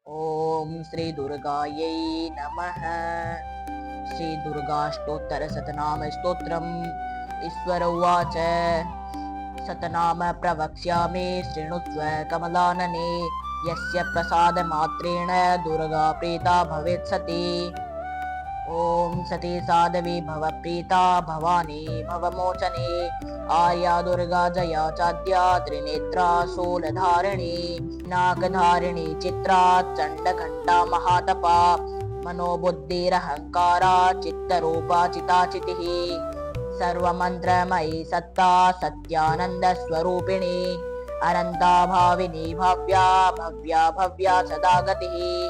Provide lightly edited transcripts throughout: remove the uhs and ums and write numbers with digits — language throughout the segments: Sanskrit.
ॐ श्री दुर्गायै नमः। श्री दुर्गाष्टोत्तरशतनामस्तोत्रम्। ईश्वर उवाच शतनाम प्रवक्ष्यामि शृणुष्व कमलानने। यस्य प्रसादमात्रेण दुर्गा प्रीता भवेत् सती। ॐ सती साध्वी भवप्रीता भवानी भवमोचने। आर्या दुर्गा जया चाद्या त्रिनेत्रा शूलधारिणी। नागधारिणी चित्रा चण्डघण्टा महातपा। मनोबुद्धिरहङ्कारा चित्तरूपा चिताचितिः। सर्वमन्त्रमयी सत्ता सत्यानन्दस्वरूपिणी। अनन्ता भाविनी भव्या भव्या भव्या सदा गतिः।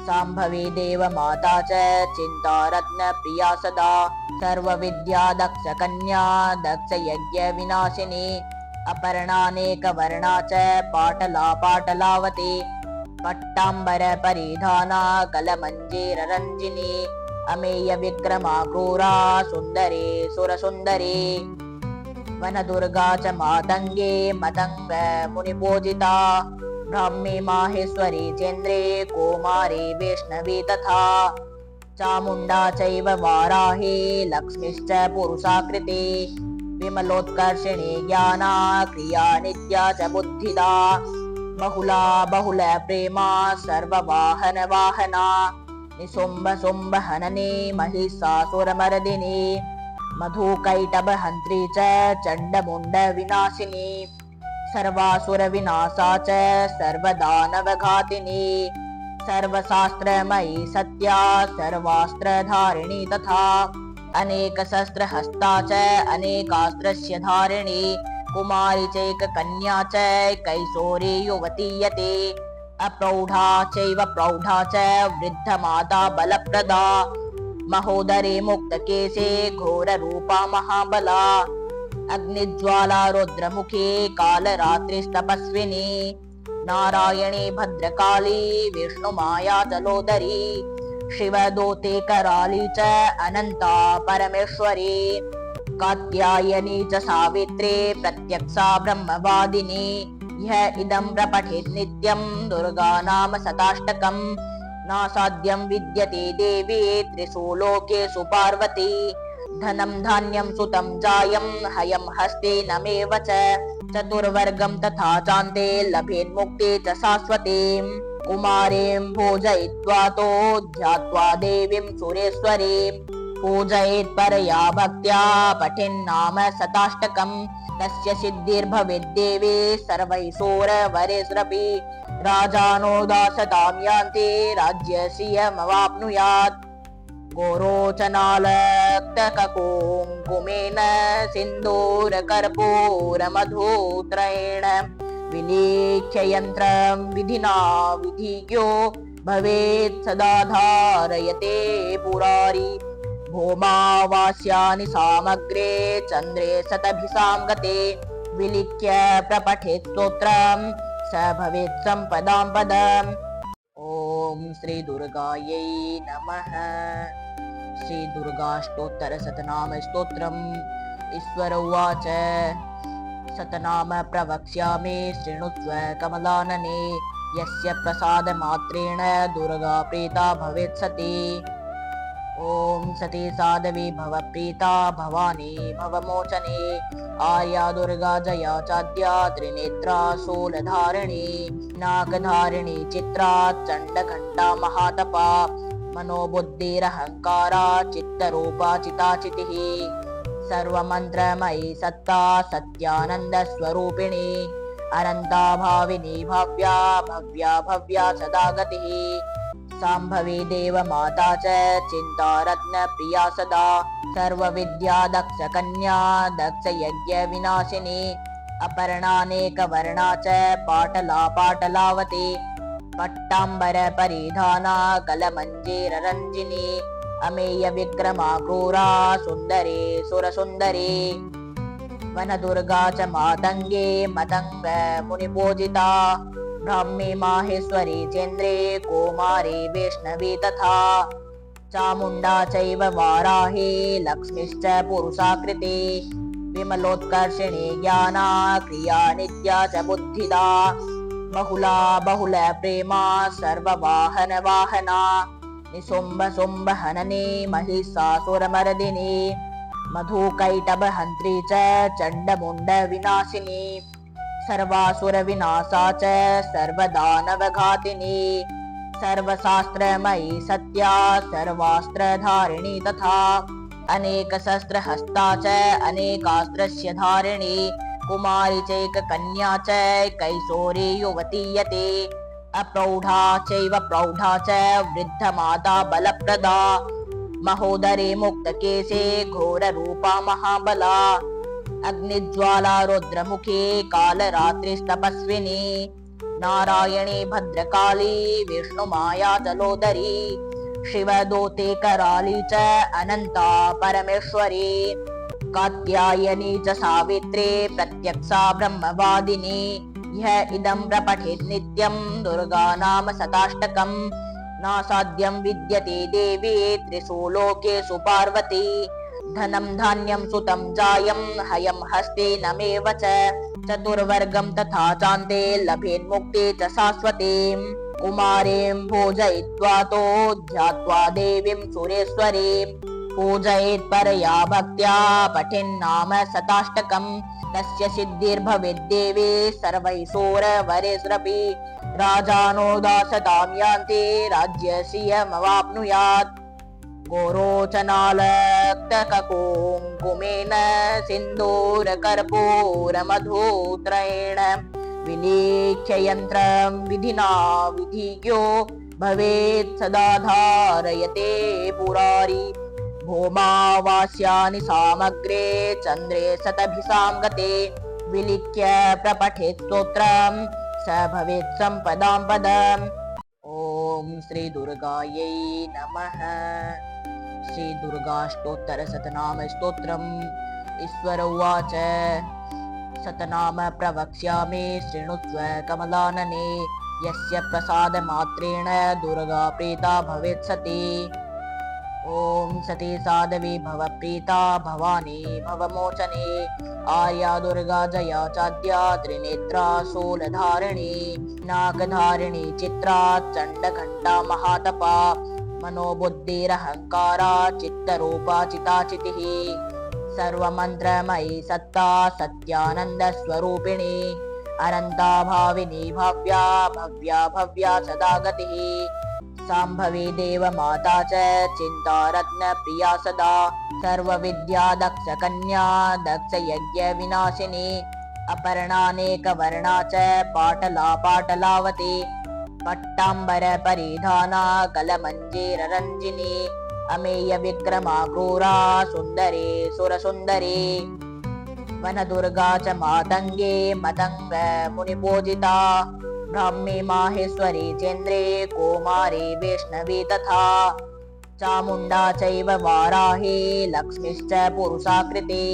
शाम्भवी देवमाता च चिन्तारत्नप्रिया सदा। सर्वविद्या दक्षकन्या दक्षयज्ञविनाशिनी। अपर्णानेकवर्णा च पाटला पाटलावती। पट्टाम्बरपरिधाना कलमञ्जीररञ्जिनी। अमेयविक्रमा क्रूरा सुन्दरी सुरसुन्दरी। वनदुर्गा च मातङ्गे मतङ्ग मुनिपूजिता। ब्राह्मी माहेश्वरी चेन्द्रे कौमारी वैष्णवी तथा। चामुण्डा चैव वाराही लक्ष्मीश्च पुरुषाकृति। विमलोत्कर्षिणी ज्ञाना क्रिया नित्या च बुद्धिदा। बहुला बहुलप्रेमा सर्ववाहन वाहना। निशुम्भ शुम्भ हननी महिषासुरमर्दिनी। मधुकैटभहन्त्री च चण्डमुण्ड विनाशिनी। सर्वासुरविनाशा च सर्वदानवघातिनी। सर्वशास्त्रमयी सत्या सर्वास्त्रधारिणी तथा। अनेकशस्त्रहस्ता च अनेकास्त्रस्य धारिणी। कुमारी चैककन्या च कैशोरी युवती यते। अप्रौढा चैव प्रौढा च वृद्धमाता बलप्रदा। महोदरे मुक्तकेशे घोररूपा महाबला। अग्निज्वाला रुद्रमुखी कालरात्रिस्तपस्विनी। नारायणी भद्रकाली विष्णुमाया जलोदरी। शिवदूते कराली च अनन्ता परमेश्वरी। कात्यायनी च सावित्री प्रत्यक्षा ब्रह्मवादिनी। यः इदं प्रपठेत् नित्यं दुर्गा नाम शताष्टकम्। नासाध्यं विद्यते देवी त्रिषु लोकेषु पार्वती। धनं धान्यं सुतं जायं हयं हस्ते नमेव च। चतुर्वर्गं तथा चान्ते लभेन्मुक्ते च शाश्वतीं। कुमारीं पूजयित्वा तो ध्यात्वा देवीं सुरेश्वरीं। पूजयेत् परया भक्त्या पठेन्नाम शताष्टकम्। तस्य सिद्धिर्भवेद्देवी सर्वैश्वर्यवरेष्वपि। राजानो दासतां यान्ति राज्यश्रियमवाप्नुयात्। गोरोचनालक्तककुङ्कुमेन सिन्दूरकर्पूरमधुत्रयेण। विलिख्य यन्त्रं विधिना विधिज्ञो भवेत् सदा धारयते पुरारी। भौमावास्यानि सामग्रे चन्द्रे शतभिषां गते। विलिख्य प्रपठेत् स्तोत्रं स भवेत् सम्पदां पदम्। ॐ श्री दुर्गायै नमः। श्री दुर्गाष्टोत्तरशतनामस्तोत्रम्। ईश्वर उवाच शतनाम प्रवक्ष्यामि शृणुष्व कमलानने। यस्य प्रसादमात्रेण दुर्गा प्रीता भवेत् सती। ॐ सती साध्वी भवप्रीता भवानी भवमोचने। आर्या दुर्गा जया चाद्या त्रिनेत्रा शूलधारिणी। नागधारिणी चित्रा चण्डघण्टा महातपा। मनोबुद्धिरहङ्कारा चित्तरूपा चिताचितिः। सर्वमन्त्रमयी सत्ता सत्यानन्दस्वरूपिणी। अनन्ता भाविनी भव्या भव्या भव्या सदा गतिः। शाम्भवी देवमाता च चिन्तारत्नप्रिया सदा। सर्वविद्या दक्षकन्या दक्षयज्ञविनाशिनी। अपर्णानेकवर्णा च पाटला पाटलावती। पट्टाम्बरपरिधाना कलमञ्जीररञ्जिनी। अमेयविक्रमा क्रूरा सुन्दरी सुरसुन्दरी। वनदुर्गा च मातङ्गे मतङ्ग मुनिपूजिता। ब्राह्मी माहेश्वरी चेन्द्रे कौमारी वैष्णवी तथा। चामुण्डा चैव वाराही लक्ष्मीश्च पुरुषाकृति। विमलोत्कर्षिणी ज्ञाना क्रिया नित्या च बुद्धिदा। बहुला बहुल प्रेमा सर्ववाहन वाहना निसुम्भ सुम्भ हनने महिषासुरमर्दिनी मधुकैटभ हन्त्री च चण्डमुण्ड विनाशिनी सर्वासुर विनाशा च सर्वदानवघातिनी सर्वशास्त्रमयी सत्या सर्वास्त्रधारिणी तथा अनेकशस्त्रहस्ता च अनेकास्त्रस्य धारिणी कुमारी चैककन्या च कैशोरी युवती यते अप्रौढा चैव प्रौढा च वृद्धमाता बलप्रदा महोदरे मुक्तकेशे घोररूपा महाबला अग्निज्वाला रुद्रमुखे कालरात्रिस्तपस्विनी नारायणी भद्रकाली विष्णुमाया जलोदरी शिवदूते कराली च अनंता परमेश्वरी कात्यायनी च सावित्री प्रत्यक्षा ब्रह्मवादिनी यह इदं प्रपठेत् नित्यं दुर्गा नाम शताष्टकम् नासाध्यं विद्यते देवी त्रिषु लोकेषु पार्वती धनं धान्यं सुतं जायं हयं हस्ते नमेव च चतुर्वर्गं तथा चान्ते लभेन्मुक्ते च शाश्वतीं कुमारीं भोजयित्वा तो ध्यात्वा देवीं सुरेश्वरीं पूजयेत् परया भक्त्या पठेन्नाम शताष्टकम् तस्य सिद्धिर्भवेद्देवी सर्वैश्वरवरेष्वपि राजानो दासतां यान्ति राज्यश्रियमवाप्नुयात् गोरोचनालक्तककुङ्कुमेन सिन्दूरकर्पूरमधुत्रयेण विलेख्य यन्त्रं विधिना विधिज्ञो भवेत् सदा धारयते पुरारी भौमावास्यानि सामग्रे चन्द्रे शतभिषां गते विलिख्य प्रपठेत् स्तोत्रं स भवेत् सम्पदां पदम्। ओम श्री दुर्गायै नमः। श्री दुर्गाष्टोत्तर शतनाम स्तोत्रम्। ईश्वर उवाच शतनाम प्रवक्ष्यामि शृणुष्व कमलानने यस्य प्रसाद मात्रेण दुर्गा प्रीता भवेत् सती। ओम सती साध्वी भव प्रीता भवानी भवमोचने आर्या दुर्गा जया चाद्या त्रिनेत्रा शूलधारिणी नागधारिणी चित्रा चण्डघण्टा महातपा मनोबुद्धिरहङ्कारा चित्तरूपा चिताचितिः सर्वमन्त्रमयी सत्ता सत्यानन्दस्वरूपिणी अनन्ता भाविनी भव्या भव्या भव्या सदा गतिः शाम्भवी देवमाता च चिन्तारत्नप्रिया सदा सर्वविद्या दक्षकन्या दक्षयज्ञविनाशिनी अपर्णानेकवर्णा च पाटला पाटलावती पट्टाम्बरपरिधाना कलमञ्जीररञ्जिनी अमेयविक्रमा क्रूरा सुन्दरी सुरसुन्दरी वनदुर्गा च मातङ्गे मतङ्ग मुनिपूजिता ब्राह्मी माहेश्वरी चेन्द्रे कौमारी वैष्णवी तथा चामुण्डा चैव वाराही लक्ष्मीश्च पुरुषाकृति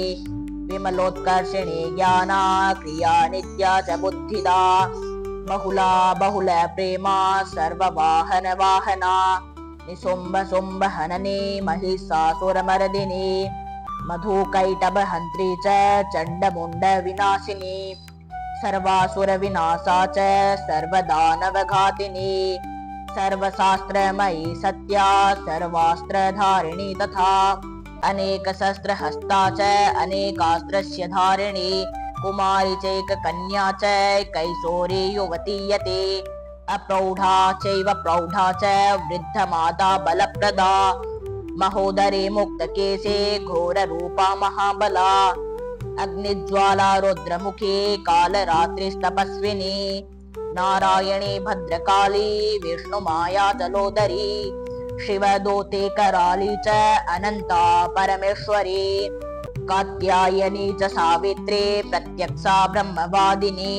विमलोत्कर्षिणी ज्ञाना क्रिया नित्या च बुद्धिदा बहुला बहुल प्रेमा सर्ववाहन वाहना निसुम्भ सुम्भ हनने महिषासुरमर्दिनी मधुकैटभ हन्त्री च चण्डमुण्ड विनाशिनी सर्वासुर विनाशा च सर्वदानवघातिनी सर्वशास्त्रमयी सत्या सर्वास्त्रधारिणी तथा अनेकशस्त्रहस्ता च अनेकास्त्रस्य धारिणी कुमारी चैककन्या च कैशोरी युवती यते अप्रौढा चैव प्रौढा च वृद्धमाता बलप्रदा महोदरे मुक्तकेशे घोररूपा महाबला अग्निज्वाला रुद्रमुखे कालरात्रिस्तपस्विनी नारायणी भद्रकाली विष्णुमाया जलोदरी शिवदूते कराली च अनंता परमेश्वरी कात्यायनी च सावित्री प्रत्यक्षा ब्रह्मवादिनी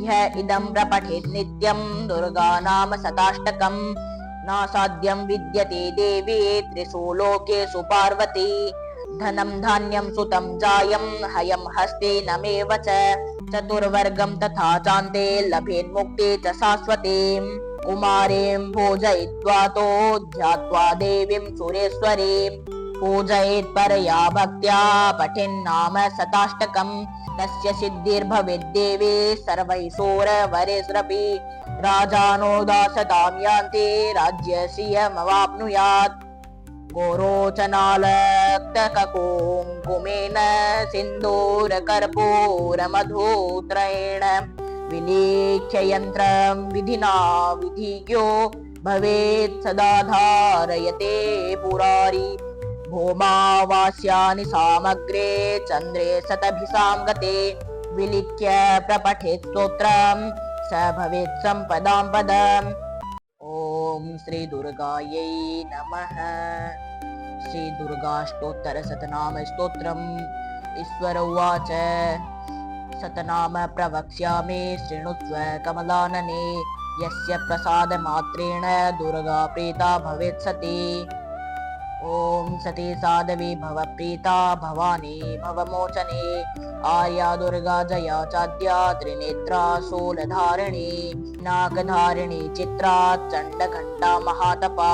यह इदं प्रपठेत् नित्यं दुर्गा नाम शताष्टकम् नासाध्यं विद्यते देवी त्रिषु लोकेषु पार्वती धनं धान्यं सुतं जायं हयं हस्ते नमेव च चतुर्वर्गं तथा चान्ते लभेन्मुक्ते च शाश्वतीं कुमारीं भोजयित्वा तो ध्यात्वा देवीं सुरेश्वरीं पूजयेत् परया भक्त्या पठेन्नाम शताष्टकम् तस्य सिद्धिर्भवेद्देवे सर्वैसोरवरेष्वपि राजानो दासतां यान्ति राज्यसियमवाप्नुयात् गोरोचनालक्तककुङ्कुमेन सिन्दूरकर्पूरमधुत्रयेण विलेख्य यन्त्रं विधिना विधिज्ञो भवेत् सदा धारयते पुरारी भौमावास्यानि सामग्रे चन्द्रे शतभिसां गते विलिख्य प्रपठेत् स्तोत्रं स भवेत् सम्पदां पदम्। ॐ श्री दुर्गायै नमः। श्री दुर्गाष्टोत्तरशतनाम स्तोत्रम्। ईश्वर उवाच शतनाम प्रवक्ष्यामि शृणुष्व कमलानने यस्य प्रसादमात्रेण दुर्गा प्रीता भवेत् सती। ॐ सती साध्वी भव प्रीता भवानी भवमोचने आर्या दुर्गा जया चाद्या त्रिनेत्रा शूलधारिणी नागधारिणी चित्रा चण्डघण्टा महातपा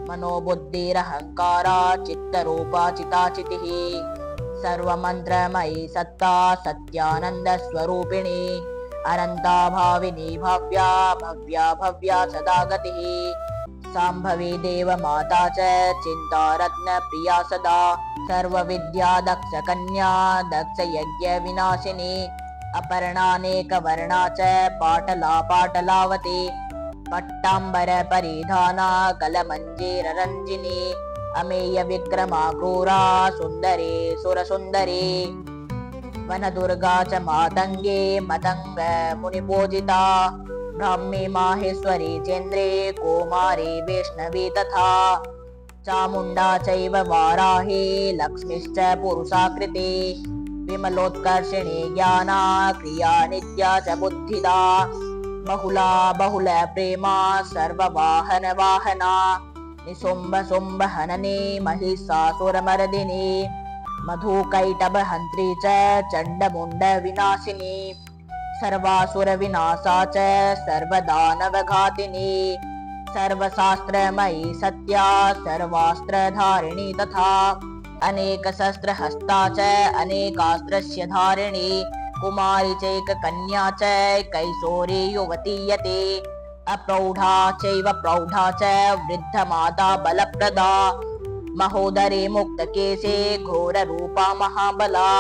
मनोबुद्धिरहङ्कारा चित्तरूपा चिताचितिः सर्वमन्त्रमयी सत्ता सत्यानन्दस्वरूपिणी अनन्ता भाविनी भव्या भव्या भव्या सदा गतिः शाम्भवी देवमाता च चिन्तारत्नप्रिया सदा सर्वविद्या दक्षकन्या दक्षयज्ञविनाशिनी अपर्णानेकवर्णा च पाटला पाटलावती पट्टाम्बरपरिधाना कलमञ्जीररञ्जिनी अमेयविक्रमा क्रूरा सुन्दरी सुरसुन्दरी वनदुर्गा च मातङ्गे मतङ्ग मुनिपूजिता ब्राह्मी माहेश्वरी चेन्द्रे कौमारी वैष्णवी तथा चामुण्डा चैव वाराही लक्ष्मीश्च पुरुषाकृति विमलोत्कर्षिणी ज्ञाना क्रिया नित्या च बुद्धिदा बहुला बहुल प्रेमा सर्ववाहन वाहना निशुम्भ शुम्भ हननी महिषासुरमर्दिनी मधुकैटभहन्त्री च चण्डमुण्ड विनाशिनी सर्वासुरविनाशा च सर्वदानवघातिनी सर्वशास्त्रमयी सत्या सर्वास्त्रधारिणी तथा अनेकशस्त्रहस्ता च अनेकास्त्रस्य धारिणी कुमारी चैककन्या च कैशोरी युवती यते अप्रौढा चैव प्रौढा च वृद्धमाता बलप्रदा महोदरे मुक्तकेशे घोररूपा महाबला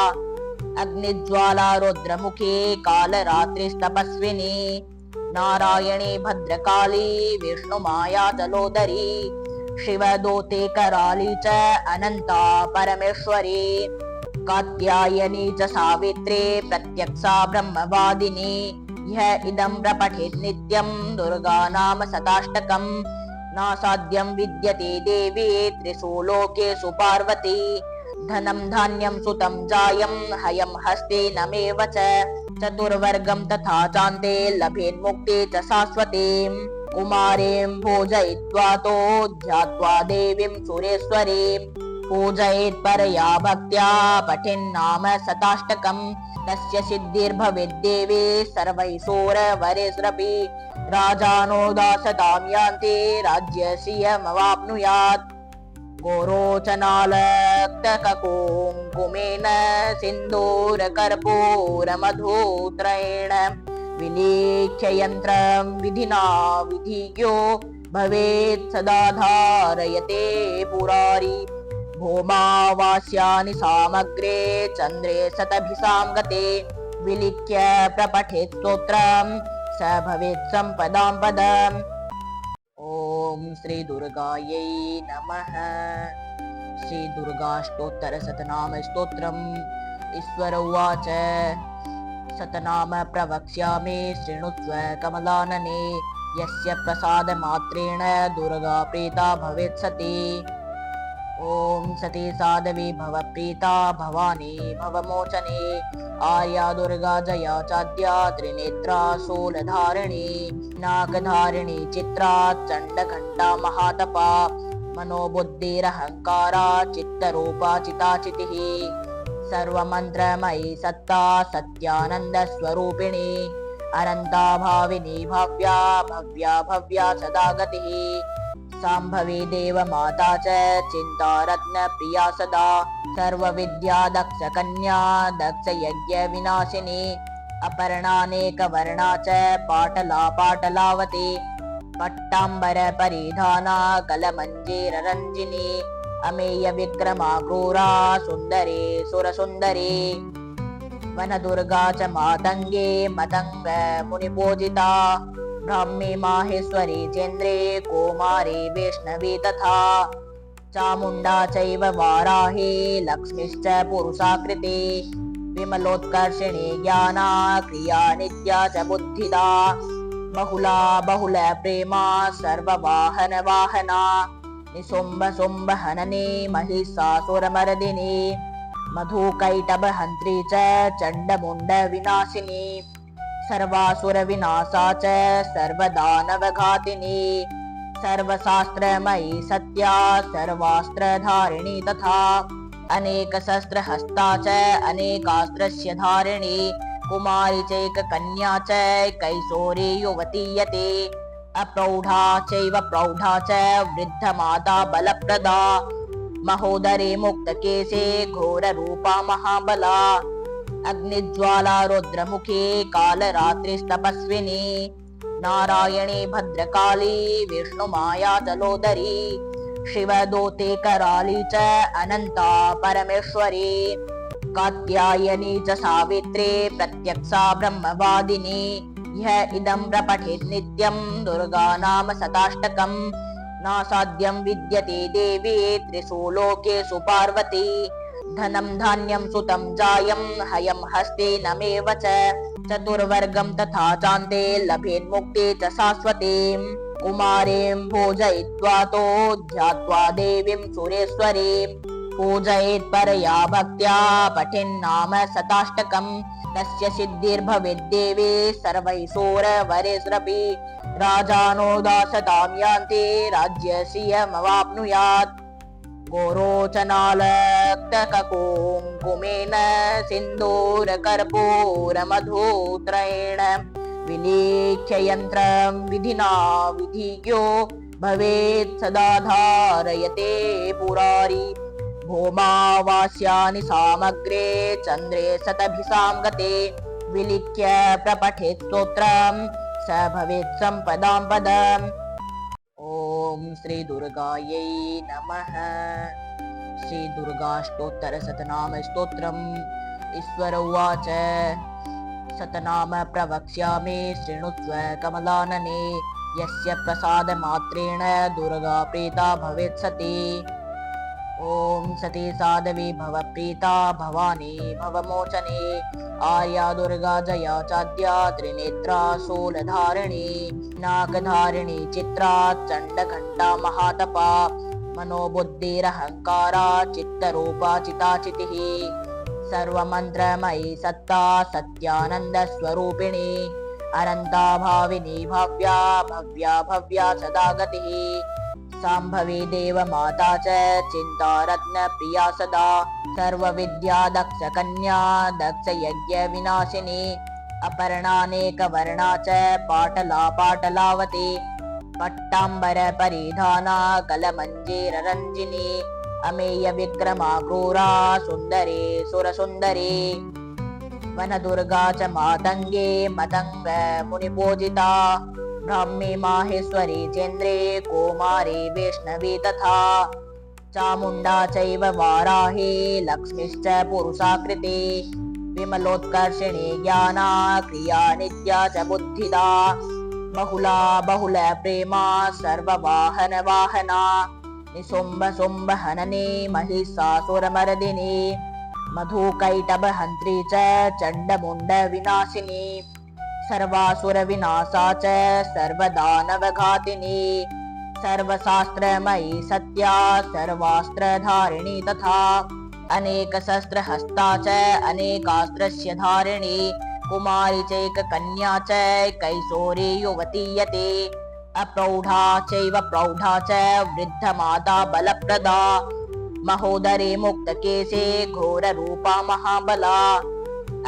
अग्निज्वाला रुद्रमुखे कालरात्रिस्तपस्विनी नारायणी भद्रकाली विष्णुमाया जलोदरी शिवदूते कराली च अनन्ता परमेश्वरी कात्यायनी च सावित्री प्रत्यक्षा ब्रह्मवादिनी यः इदं प्रपठेत् नित्यं दुर्गा नाम शताष्टकम् नासाध्यं विद्यते देवी त्रिषु लोकेषु पार्वती धनं धान्यं सुतं जायं हयं हस्ते नमेव च चतुर्वर्गं तथा चान्ते लभेन्मुक्ते च शाश्वतीं कुमारीं पूजयित्वा तो ध्यात्वा देवीं सुरेश्वरीं पूजयेत् परया भक्त्या पठेन्नाम शताष्टकम् तस्य सिद्धिर्भवेद्देवी सर्वैसोरवरेष्वपि राजानो दासतां यान्ति राज्यसियमवाप्नुयात् गोरोचनालक्तककुङ्कुमेन सिन्दूरकर्पूरमधुत्रयेण विलेख्य यन्त्रं विधिना विधिज्ञो भवेत् सदा धारयते पुरारी भौमावास्यानि सामग्रे चन्द्रे शतभिसां गते विलिख्य प्रपठेत् स्तोत्रं स भवेत् सम्पदां पदम्। ॐ श्री दुर्गायै नमः। श्री दुर्गाष्टोत्तरशतनाम स्तोत्रम्। ईश्वर उवाच शतनाम प्रवक्ष्यामि शृणुष्व कमलानने यस्य प्रसादमात्रेण दुर्गा प्रीता भवेत् सती। ॐ सती साध्वी भव प्रीता भवानी भवमोचने आर्या दुर्गा जया चाद्या त्रिनेत्रा शूलधारिणी नागधारिणी चित्रा चण्डघण्टा महातपा मनोबुद्धिरहङ्कारा चित्तरूपा चिताचितिः सर्वमन्त्रमयी सत्ता सत्यानन्दस्वरूपिणी अनन्ता भाविनी भव्या भव्या भव्या सदा गतिः शाम्भवी देवमाता च चिन्तारत्नप्रिया सदा सर्वविद्या दक्षकन्या दक्षयज्ञविनाशिनी अपर्णानेकवर्णा च पाटला पाटलावती पट्टाम्बरपरिधाना कलमञ्जीररञ्जिनी अमेयविक्रमा क्रूरा सुन्दरी सुरसुन्दरी वनदुर्गा च मातङ्गे मतङ्ग मुनिपूजिता ब्राह्मी माहेश्वरी चेन्द्रे कौमारी वैष्णवी तथा चामुण्डा चैव वाराही लक्ष्मीश्च पुरुषाकृति विमलोत्कर्षिणी ज्ञाना क्रिया नित्या च बुद्धिदा बहुला बहुल प्रेमा सर्ववाहन वाहना निशुम्भ शुम्भ हननी महिषासुरमर्दिनी मधुकैटभहन्त्री च चण्डमुण्ड विनाशिनी सर्वासुर विनाशा च सर्वदानवघातिनी सर्वशास्त्रमयी सत्या सर्वास्त्रधारिणी तथा अनेकशस्त्रहस्ता च अनेकास्त्रस्य धारिणी कुमारी चैककन्या च कैशोरी युवती यते अप्रौढा चैव प्रौढा च वृद्धमाता बलप्रदा महोदरे मुक्तकेशे घोररूपा महाबला अग्निज्वाला रुद्रमुखे कालरात्रिस्तपस्विनी नारायणी भद्रकाली विष्णुमाया जलोदरी शिवदूते कराली च अनन्ता परमेश्वरी कात्यायनी च सावित्री प्रत्यक्षा ब्रह्मवादिनी यः इदं प्रपठेत् नित्यं दुर्गा नाम शताष्टकं नासाध्यं विद्यते देवी त्रिषु लोकेषु पार्वती धनं धान्यं सुतं जायं हयं हस्ते नमेव च चतुर्वर्गं तथा चान्ते लभेन्मुक्ते च शाश्वतीं कुमारीं भोजयित्वा तो ध्यात्वा देवीं सुरेश्वरीं पूजयेत् परया भक्त्या पठेन्नाम शताष्टकम् तस्य सिद्धिर्भवेद्देवी सर्वैश्वरवरेष्वपि राजानो दासतां यान्ति राज्यश्रियमवाप्नुयात् गोरोचनालक्तककुङ्कुमेन सिन्दूरकर्पूरमधुत्रयेण विलेख्य यन्त्रं विधिना विधिज्ञो भवेत् सदा धारयते पुरारी भौमावास्यानि सामग्रे चन्द्रे शतभिसां गते विलिख्य प्रपठेत् स्तोत्रं स भवेत् सम्पदां पदम्। ॐ श्री दुर्गायै नमः। श्री दुर्गाष्टोत्तरशतनाम स्तोत्रम्। ईश्वर उवाच शतनाम प्रवक्ष्यामि शृणुष्व कमलानने यस्य प्रसादमात्रेण दुर्गा प्रीता भवेत् सती। ॐ सती साध्वी भव प्रीता भवानी भवमोचने आर्या दुर्गा जया चाद्या त्रिनेत्रा शूलधारिणी नागधारिणी चित्रा चण्डघण्टा महातपा मनोबुद्धिरहङ्कारा चित्तरूपा चिताचितिः सर्वमन्त्रमयी सत्ता सत्यानन्दस्वरूपिणी अनन्ता भाविनी भव्या भव्या भव्या सदा गतिः शाम्भवी देवमाता च चिन्तारत्नप्रिया सदा सर्वविद्या दक्षकन्या दक्षयज्ञविनाशिनी अपर्णानेकवर्णा च पाटला पाटलावती पट्टाम्बरपरिधाना कलमञ्जीररञ्जिनी अमेयविक्रमा क्रूरा सुन्दरी सुरसुन्दरी वनदुर्गा च मातङ्गे मतङ्ग मुनिपूजिता ब्राह्मी माहेश्वरी चेन्द्रे कौमारी वैष्णवी तथा चामुण्डा चैव वाराही लक्ष्मीश्च पुरुषाकृति विमलोत्कर्षिणी ज्ञाना क्रिया नित्या च बुद्धिदा बहुला बहुल प्रेमा सर्ववाहन वाहना निशुम्भ शुम्भ हननी महिषासुरमर्दिनी मधुकैटभहन्त्री च चण्डमुण्ड विनाशिनी सर्वासुर विनाशा च सर्वदानवघातिनी सर्वशास्त्रमयी सत्या सर्वास्त्रधारिणी तथा अनेकशस्त्रहस्ता च अनेकास्त्रस्य धारिणी कुमारी चैककन्या च कैशोरी युवती यते अप्रौढा चैव प्रौढा च वृद्धमाता बलप्रदा महोदरे मुक्तकेशे घोररूपा महाबला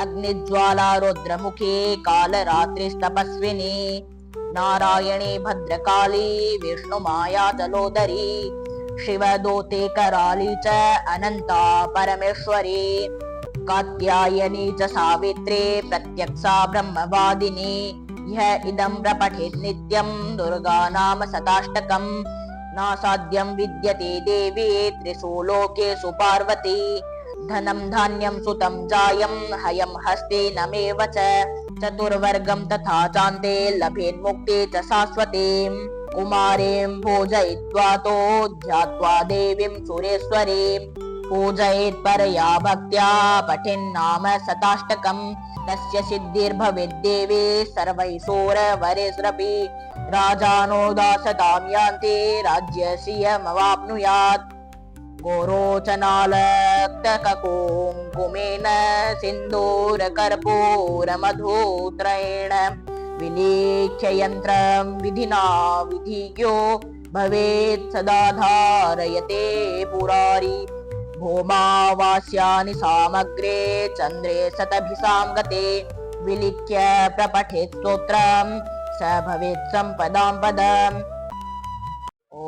अग्निज्वाला रुद्रमुखे कालरात्रिस्तपस्विनी नारायणी भद्रकाली विष्णुमाया जलोदरी शिवदूते कराली च अनंता परमेश्वरी कात्यायनी च सावित्री प्रत्यक्षा ब्रह्मवादिनी यह इदं प्रपठेत् नित्यं दुर्गा नाम शताष्टकम् नासाध्यं विद्यते देवी त्रिषु लोकेषु पार्वती धनं धान्यं सुतं जायं हयं हस्ते नमेव च चतुर्वर्गं तथा चान्ते लभेन्मुक्ते च शाश्वतीं कुमारीं भोजयित्वा तो ध्यात्वा देवीं सुरेश्वरीं पूजयेत् परया भक्त्या पठेन्नाम शताष्टकम् तस्य सिद्धिर्भवेद्देवी सर्वैश्वरवरेष्वपि राजानो दासतां यान्ति राज्यश्रियमवाप्नुयात् गोरोचनालक्तककुङ्कुमेन सिन्दूरकर्पूरमधुत्रयेण विलेख्य यन्त्रं विधिना विधिज्ञो भवेत् सदा धारयते पुरारी भौमावास्यानि सामग्रे चन्द्रे शतभिसां गते विलिख्य प्रपठेत् स्तोत्रं स भवेत् सम्पदां पदम्। ॐ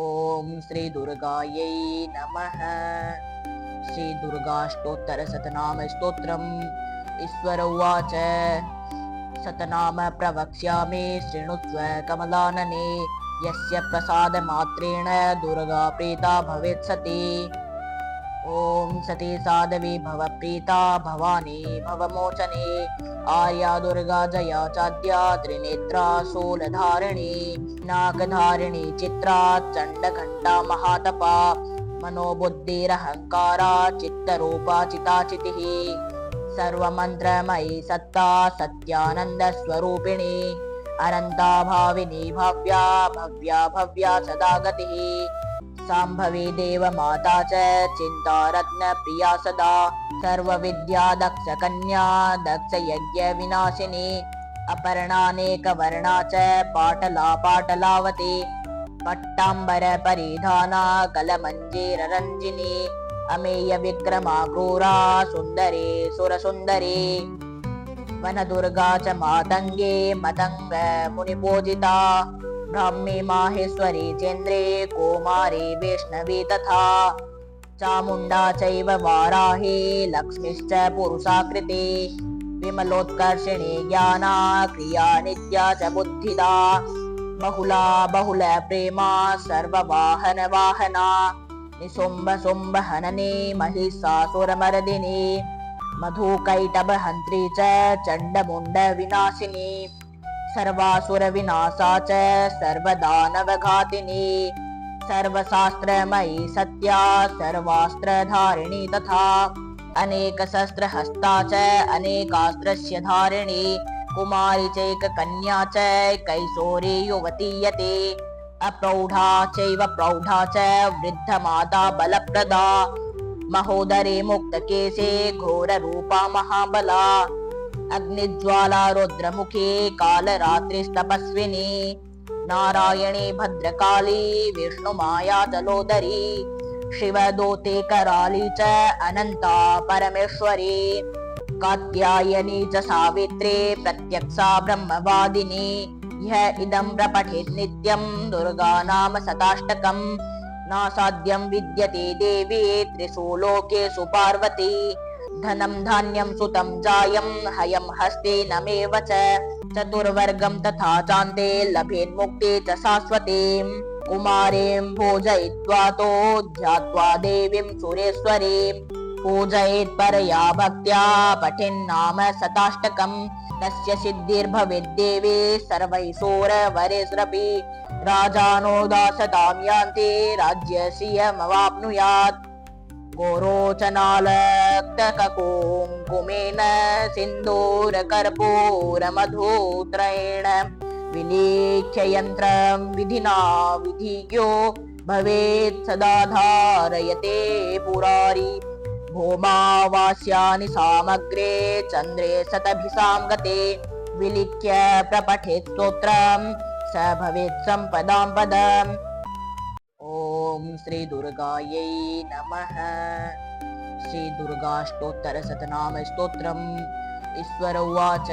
श्री दुर्गायै नमः। श्री दुर्गाष्टोत्तरशतनाम स्तोत्रम्। ईश्वर उवाच शतनाम प्रवक्ष्यामि शृणुष्व कमलानने यस्य प्रसादमात्रेण दुर्गा प्रीता भवेत् सती। ॐ सती साध्वी भवप्रीता भवानी भवमोचने आर्या दुर्गा जया चाद्या त्रिनेत्रा शूलधारिणी नागधारिणी चित्रा चण्डघण्टा महातपा मनोबुद्धिरहङ्कारा चित्तरूपा चिताचितिः सर्वमन्त्रमयी सत्ता सत्यानन्दस्वरूपिणी अनन्ता भाविनी भव्या भव्या भव्या सदा गतिः शाम्भवी देवमाता च चिन्तारत्नप्रिया सदा सर्वविद्या दक्षकन्या दक्षयज्ञविनाशिनी अपर्णानेकवर्णा च पाटला पाटलावती पट्टाम्बरपरिधाना कलमञ्जीररञ्जिनी अमेयविक्रमा क्रूरा सुन्दरी सुरसुन्दरी वनदुर्गा च मातङ्गे मतङ्गमुनिपूजिता ब्राह्मी माहेश्वरी चेन्द्रे कौमारी वैष्णवी तथा चामुण्डा चैव वाराही लक्ष्मीश्च पुरुषाकृति विमलोत्कर्षिणी ज्ञाना क्रिया नित्या च बुद्धिदा बहुला बहुल प्रेमा सर्ववाहन वाहना निशुम्भ शुम्भ हननी महिषासुरमर्दिनी मधुकैटभहन्त्री च चण्डमुण्ड विनाशिनी सर्वासुर विनाशा च सर्वदानवघातिनी सर्वशास्त्रमयी सत्या सर्वास्त्रधारिणी तथा अनेकशस्त्रहस्ता च अनेकास्त्रस्य धारिणी कुमारी चैककन्या च कैशोरी युवतीयते अप्रौढा चैव प्रौढा च वृद्धमाता बलप्रदा महोदरे मुक्तकेशे घोररूपा महाबला अग्निज्वाला रुद्रमुखे कालरात्रिस्तपस्विनी नारायणी भद्रकाली विष्णुमाया जलोदरी शिवदूते कराली च अनंता परमेश्वरी कात्यायनी च सावित्री प्रत्यक्षा ब्रह्मवादिनी यह इदं प्रपठेत् नित्यं दुर्गा नाम शताष्टकम् नासाध्यं विद्यते देवी त्रिषु लोकेषु पार्वती धनं धान्यं सुतं जायं हयं हस्ते नमेव च चतुर्वर्गं तथा चान्ते लभेन्मुक्ते च शाश्वतीं कुमारीं भोजयित्वा तो ध्यात्वा देवीं सुरेश्वरीं पूजयेत् परया भक्त्या पठेन्नाम शताष्टकम् तस्य सिद्धिर्भवेद्देवी सर्वैश्वरवरेष्वपि राजानो दासतां यान्ति राज्यश्रियमवाप्नुयात् गोरोचनालक्तककुङ्कुमेन सिन्दूरकर्पूरमधुत्रयेण विलेख्य यन्त्रं विधिना विधिज्ञो भवेत् सदा धारयते पुरारी भौमावास्यानि सामग्रे चन्द्रे शतभिसां गते विलिख्य प्रपठेत् स्तोत्रं स भवेत् सम्पदां पदम्। ॐ श्री दुर्गायै नमः। श्री दुर्गाष्टोत्तरशतनाम स्तोत्रम्। ईश्वर उवाच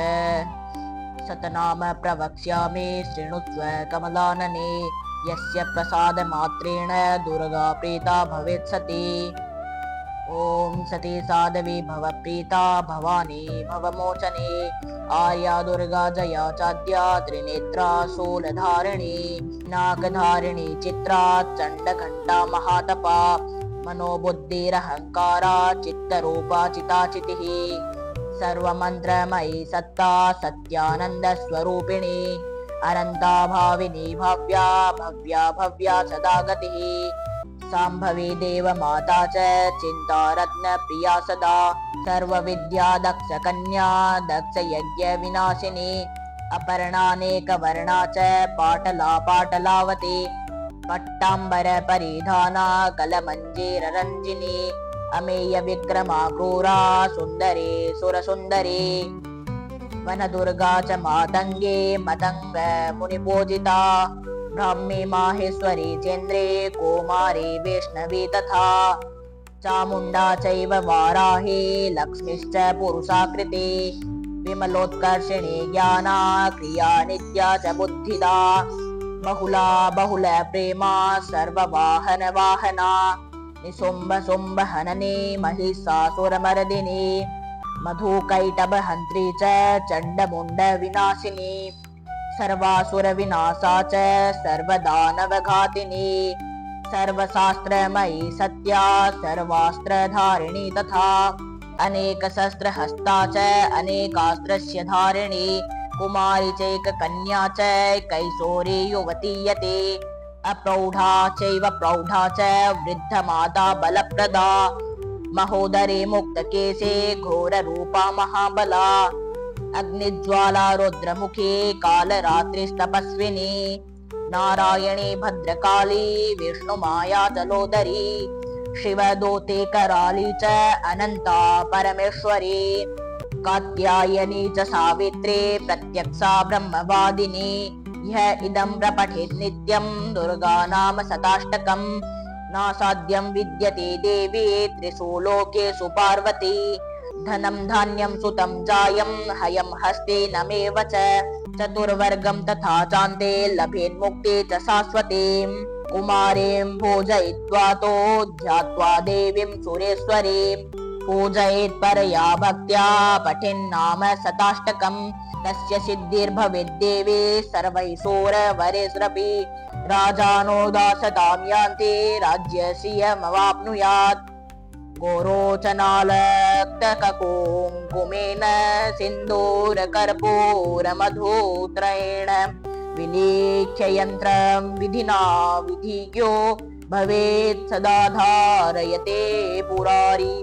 सतनाम प्रवक्ष्यामि शृणुस्व कमलानने यस्य प्रसादमात्रेण दुर्गा प्रीता भवेत् सती। ॐ सती साध्वी भवप्रीता भवानी भवमोचने आर्या दुर्गा जया चाद्या त्रिनेत्रा शूलधारिणी नागधारिणी चित्रा चण्डघण्टा महातपा मनोबुद्धिरहङ्कारा चित्तरूपा चिताचितिः सर्वमन्त्रमयी सत्ता सत्यानन्दस्वरूपिणी अनन्ता भाविनी भव्या भव्या भव्या सदा गतिः शाम्भवी देवमाता च चिन्तारत्न प्रिया सदा सर्वविद्या दक्ष कन्या दक्ष यज्ञ विनाशिनी अपर्णानेकवर्णा च पाटला पाटलावती पट्टाम्बर परिधाना कलमञ्जीररञ्जिनी अमेय विक्रमा क्रूरा सुन्दरी सुरसुन्दरी वनदुर्गा च मातङ्गे मतङ्ग मुनिपूजिता ब्राह्मी माहेश्वरी चेन्द्रे कौमारी वैष्णवी तथा चामुण्डा चैव वाराही लक्ष्मीश्च पुरुषाकृति विमलोत्कर्षिणी ज्ञाना क्रिया नित्या च बुद्धिदा बहुला बहुल प्रेमा सर्ववाहन वाहना निशुम्भ शुम्भ हननी महिषासुरमर्दिनी मधुकैटभहन्त्री च चण्डमुण्ड विनाशिनी सर्वासुर विनाशा च सर्वदानवघातिनी सर्वशास्त्रमयी सत्या सर्वास्त्रधारिणी तथा अनेकशस्त्रहस्ता च अनेकास्त्रस्य धारिणी कुमारी चैककन्या च कैशोरी युवती यते अप्रौढा चैव प्रौढा च वृद्धमाता बलप्रदा महोदरे मुक्तकेशे घोररूपा महाबला अग्निज्वाला रुद्रमुखी कालरात्रिस्तपस्विनी नारायणी भद्रकाली विष्णुमाया जलोदरी शिवदूते कराली च अनन्ता परमेश्वरी कात्यायनी च सावित्री प्रत्यक्षा ब्रह्मवादिनी यः इदं प्रपठेत् नित्यं दुर्गा नाम शताष्टकं नासाध्यं विद्यते देवी त्रिषु लोकेषु पार्वती धनं धान्यं सुतं जायं हयं हस्ते नमेव च चतुर्वर्गं तथा चान्ते लभेन्मुक्ते च शाश्वतीं कुमारीं पूजयित्वा तो ध्यात्वा देवीं सुरेश्वरीं पूजयेत् परया भक्त्या पठेन्नाम शताष्टकं तस्य सिद्धिर्भवेद्देवी सर्वैश्वर्यवरेष्वपि राजानो दासतां यान्ति राज्यश्रियमवाप्नुयात् गोरोचनालक्तककुङ्कुमेन सिन्दूरकर्पूरमधुत्रयेण विलेख्य यन्त्रं विधिना विधिज्ञो भवेत् सदा धारयते पुरारी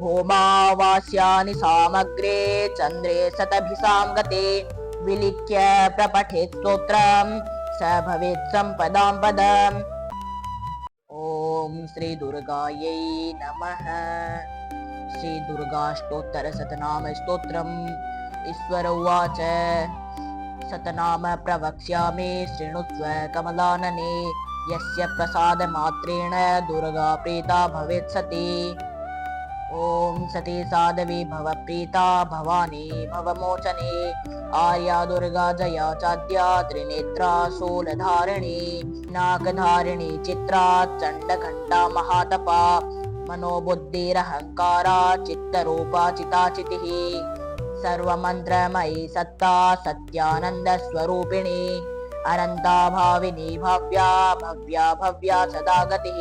भौमावास्यानि सामग्रे चन्द्रे शतभिषां गते विलिख्य प्रपठेत् स्तोत्रं स भवेत् सम्पदां पदम्। ॐ श्री दुर्गायै नमः। श्री दुर्गाष्टोत्तर शतनाम स्तोत्रम्। ईश्वर उवाच शतनाम प्रवक्ष्यामि शृणुस्व कमलानने यस्य प्रसादमात्रेण दुर्गा प्रीता भवेत् सती। ॐ सती साध्वी भवप्रीता भवानी भवमोचने आर्या दुर्गा जया चाद्या त्रिनेत्रा शूलधारिणी नागधारिणी चित्रा चण्डघण्टा महातपा मनोबुद्धिरहङ्कारा चित्तरूपा चिताचितिः सर्वमन्त्रमयी सत्ता सत्यानन्दस्वरूपिणी अनन्ता भाविनी भव्या भव्या भव्या सदा गतिः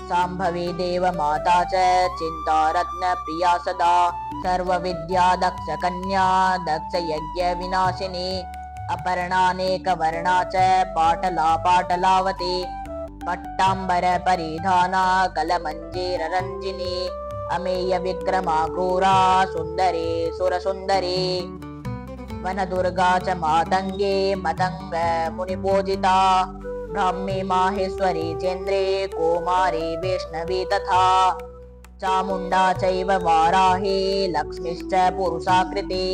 शाम्भवी देवमाता च चिन्तारत्न प्रिया सदा सर्वविद्या दक्ष कन्या दक्ष यज्ञ विनाशिनी अपर्णानेकवर्णा च पाटला पाटलावती पट्टाम्बर परिधाना कलमञ्जीररञ्जिनी अमेय विक्रमा क्रूरा सुन्दरी सुरसुन्दरी वनदुर्गा च मातङ्गे मतङ्ग मुनिपूजिता ब्राह्मी माहेश्वरी चेन्द्रे कौमारी वैष्णवी तथा चामुण्डा चैव वाराही लक्ष्मीश्च पुरुषाकृति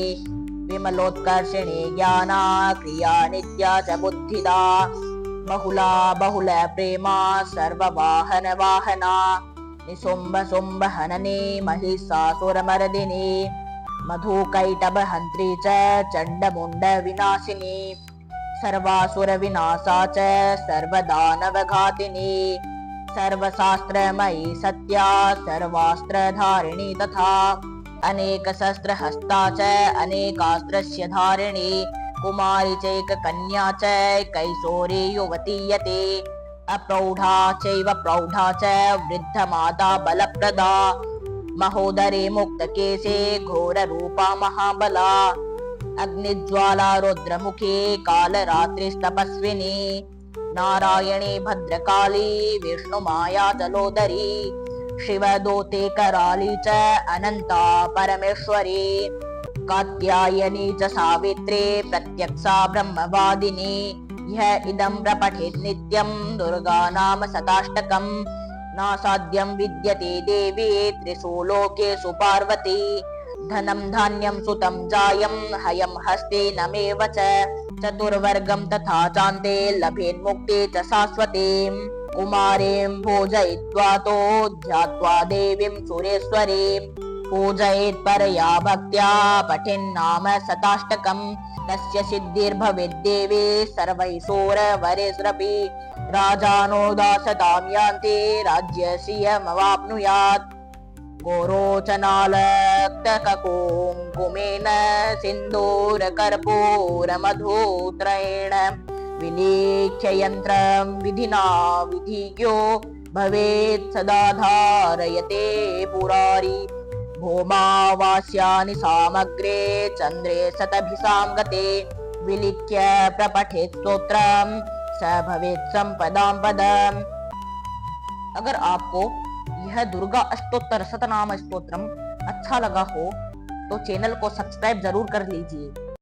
विमलोत्कर्षिणी ज्ञाना क्रिया नित्या च बुद्धिदा बहुला बहुल प्रेमा सर्ववाहन वाहना निशुम्भ शुम्भ हननी महिषासुरमर्दिनी मधुकैटभहन्त्री च चण्डमुण्डविनाशिनी सर्वासुरविनाशा च सर्वदानवघातिनी सर्वशास्त्रमयी सत्या सर्वास्त्रधारिणी तथा अनेकशस्त्रहस्ता च अनेकास्त्रस्य धारिणी कुमारी चैककन्या च कैशोरी युवती यते अप्रौढा चैव प्रौढा च वृद्धमाता बलप्रदा महोदरे मुक्तकेशे घोररूपा महाबला अग्निज्वाला रुद्रमुखे कालरात्रिस्तपस्विनी नारायणी भद्रकाली विष्णुमाया जलोदरी शिवदूते कराली च अनन्ता परमेश्वरी कात्यायनी च सावित्री प्रत्यक्षा ब्रह्मवादिनी यः इदं प्रपठेत् नित्यं दुर्गा नाम शताष्टकम् नासाध्यं विद्यते देवी त्रिषु लोकेषु पार्वती धनं धान्यं सुतं जायं हयं हस्ते नमेव च चतुर्वर्गं तथा चान्ते लभेन्मुक्ते च शाश्वतीं कुमारीं भोजयित्वा तो ध्यात्वा देवीं सुरेश्वरीं पूजयेत् परया भक्त्या पठेन्नाम शताष्टकम् तस्य सिद्धिर्भवेद्देवी सर्वैश्वर्यवरेष्वपि राजानो दासतां यान्ति राज्यश्रियमवाप्नुयात् गोरोचनालक्तककुङ्कुमेन सिन्दूरकर्पूरमधुत्रयेण विलेख्य यन्त्रं विधिना विधिज्ञो भवेत् सदा धारयते पुरारी भौमावास्यानि सामग्रे चन्द्रे शतभिसां गते विलिख्य प्रपठेत् स्तोत्रं स भवेत् संपदां पदम्। अगर आपको यह दुर्गा अष्टोत्तर शतनाम स्तोत्रम अच्छा लगा हो तो चैनल को सब्सक्राइब जरूर कर लीजिए।